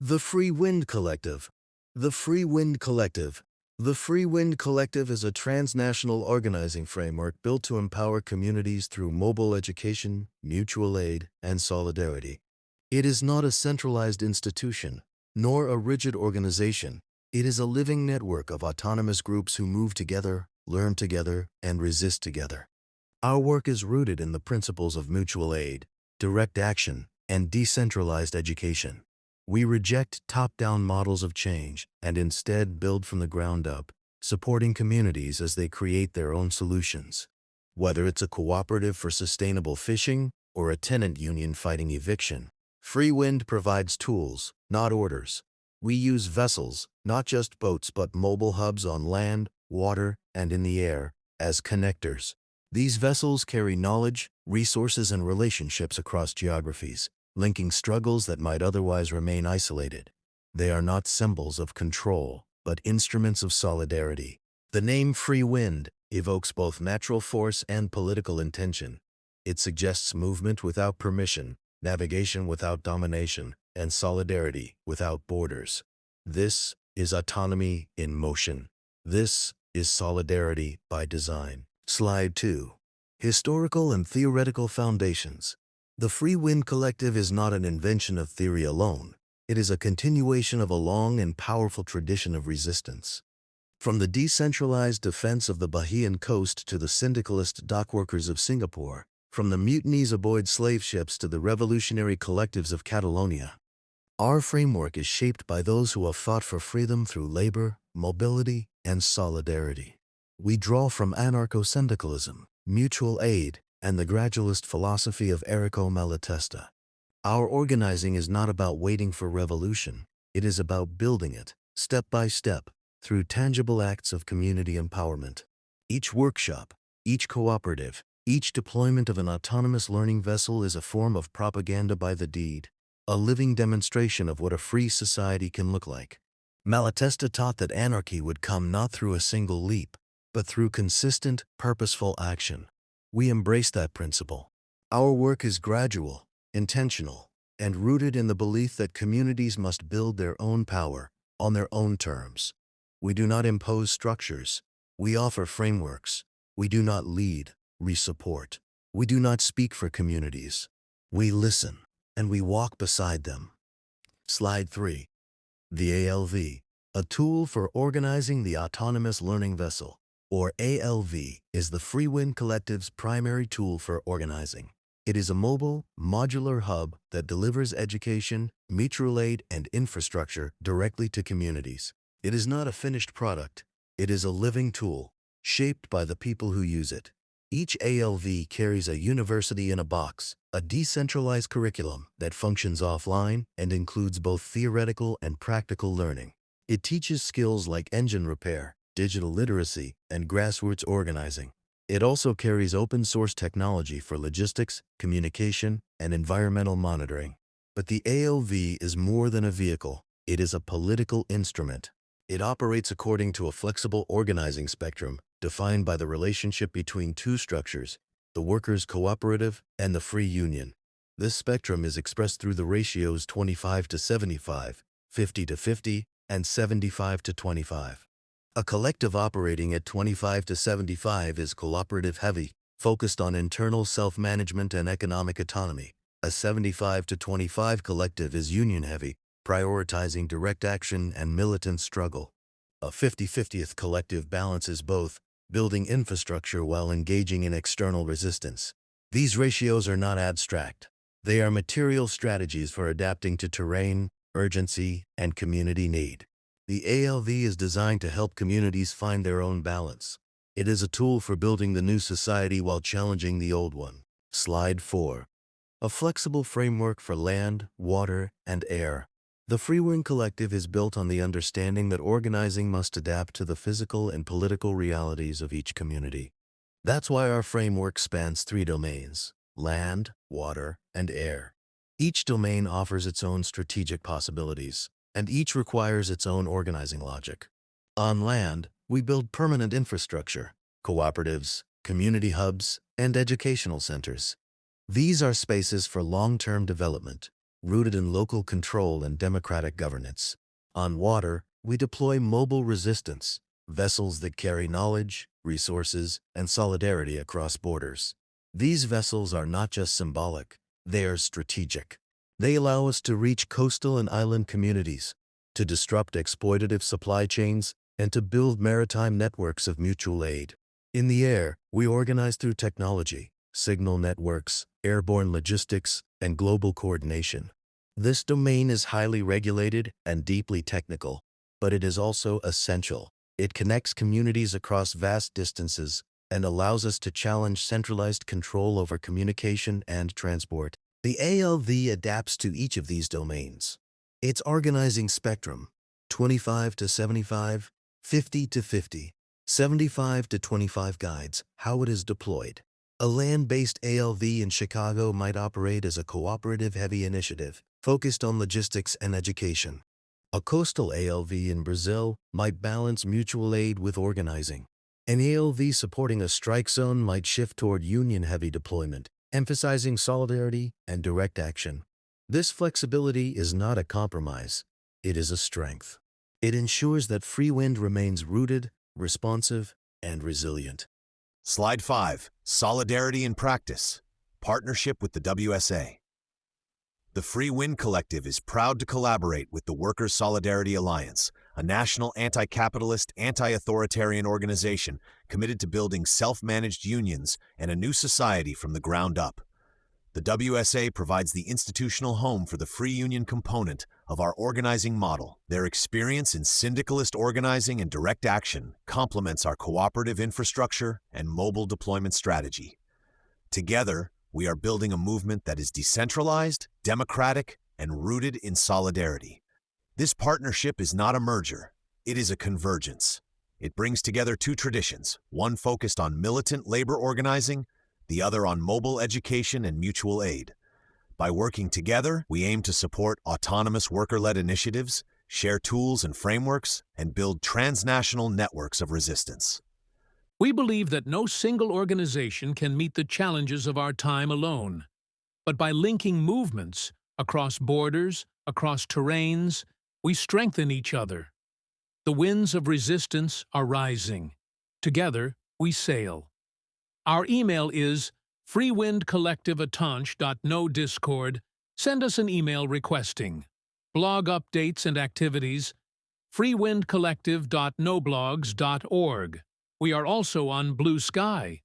The Free Wind Collective. The Free Wind Collective. The Free Wind Collective is a transnational organizing framework built to empower communities through mobile education, mutual aid, and solidarity. It is not a centralized institution, nor a rigid organization. It is a living network of autonomous groups who move together, learn together, and resist together. Our work is rooted in the principles of mutual aid, direct action, and decentralized education. We reject top-down models of change and instead build from the ground up, supporting communities as they create their own solutions. Whether it's a cooperative for sustainable fishing or a tenant union fighting eviction, Free Wind provides tools, not orders. We use vessels, not just boats but mobile hubs on land, water, and in the air, as connectors. These vessels carry knowledge, resources, and relationships across geographies, linking struggles that might otherwise remain isolated. They are not symbols of control, but instruments of solidarity. The name Free Wind evokes both natural force and political intention. It suggests movement without permission, navigation without domination, and solidarity without borders. This is autonomy in motion. This is solidarity by design. Slide 2. Historical and theoretical foundations. The Free Wind Collective is not an invention of theory alone. It is a continuation of a long and powerful tradition of resistance. From the decentralized defense of the Bahian coast to the syndicalist dockworkers of Singapore, from the mutinies aboard slave ships to the revolutionary collectives of Catalonia, our framework is shaped by those who have fought for freedom through labor, mobility, and solidarity. We draw from anarcho-syndicalism, mutual aid, and the gradualist philosophy of Errico Malatesta. Our organizing is not about waiting for revolution. It is about building it, step by step, through tangible acts of community empowerment. Each workshop, each cooperative, each deployment of an autonomous learning vessel is a form of propaganda by the deed, a living demonstration of what a free society can look like. Malatesta taught that anarchy would come not through a single leap, but through consistent, purposeful action. We embrace that principle. Our work is gradual, intentional, and rooted in the belief that communities must build their own power on their own terms. We do not impose structures. We offer frameworks. We do not lead, we support. We do not speak for communities. We listen, and we walk beside them. Slide 3. The ALV, a tool for organizing the autonomous learning vessel, or ALV, is the Free Wind Collective's primary tool for organizing. It is a mobile, modular hub that delivers education, mutual aid, and infrastructure directly to communities. It is not a finished product. It is a living tool, shaped by the people who use it. Each ALV carries a university in a box, a decentralized curriculum that functions offline and includes both theoretical and practical learning. It teaches skills like engine repair, digital literacy, and grassroots organizing. It also carries open-source technology for logistics, communication, and environmental monitoring. But the ALV is more than a vehicle. It is a political instrument. It operates according to a flexible organizing spectrum defined by the relationship between two structures, the workers' cooperative and the free union. This spectrum is expressed through the ratios 25 to 75, 50 to 50, and 75 to 25. A collective operating at 25 to 75 is cooperative heavy, focused on internal self-management and economic autonomy. A 75 to 25 collective is union heavy, prioritizing direct action and militant struggle. A 50-50th collective balances both, building infrastructure while engaging in external resistance. These ratios are not abstract. They are material strategies for adapting to terrain, urgency, and community need. The ALV is designed to help communities find their own balance. It is a tool for building the new society while challenging the old one. Slide 4. A flexible framework for land, water, and air. The Free Wind Collective is built on the understanding that organizing must adapt to the physical and political realities of each community. That's why our framework spans 3 domains: land, water, and air. Each domain offers its own strategic possibilities, and each requires its own organizing logic. On land, we build permanent infrastructure, cooperatives, community hubs, and educational centers. These are spaces for long-term development. rooted in local control and democratic governance. On water, we deploy mobile resistance, vessels that carry knowledge, resources, and solidarity across borders. These vessels are not just symbolic, they are strategic. They allow us to reach coastal and island communities, to disrupt exploitative supply chains, and to build maritime networks of mutual aid. In the air, we organize through technology, signal networks, airborne logistics, and global coordination. This domain is highly regulated and deeply technical, but it is also essential. It connects communities across vast distances and allows us to challenge centralized control over communication and transport. The ALV adapts to each of these domains. Its organizing spectrum, 25 to 75, 50 to 50, 75 to 25 guides how it is deployed. A land-based ALV in Chicago might operate as a cooperative heavy initiative focused on logistics and education. A coastal ALV in Brazil might balance mutual aid with organizing. An ALV supporting a strike zone might shift toward union-heavy deployment, emphasizing solidarity and direct action. This flexibility is not a compromise, it is a strength. It ensures that Free Wind remains rooted, responsive, and resilient. Slide 5. Solidarity in Practice. Partnership with the WSA. The Free Wind Collective is proud to collaborate with the Workers' Solidarity Alliance, a national anti-capitalist, anti-authoritarian organization committed to building self-managed unions and a new society from the ground up. The WSA provides the institutional home for the free union component of our organizing model. Their experience in syndicalist organizing and direct action complements our cooperative infrastructure and mobile deployment strategy. Together, we are building a movement that is decentralized, democratic, and rooted in solidarity. This partnership is not a merger, it is a convergence. It brings together two traditions, one focused on militant labor organizing, the other on mobile education and mutual aid. By working together, we aim to support autonomous worker-led initiatives, share tools and frameworks, and build transnational networks of resistance. We believe that no single organization can meet the challenges of our time alone. But by linking movements across borders, across terrains, we strengthen each other. The winds of resistance are rising. Together, we sail. Our email is freewindcollectiveatanche.no discord. Send us an email requesting. Blog updates and activities, freewindcollective.noblogs.org. We are also on Blue Sky.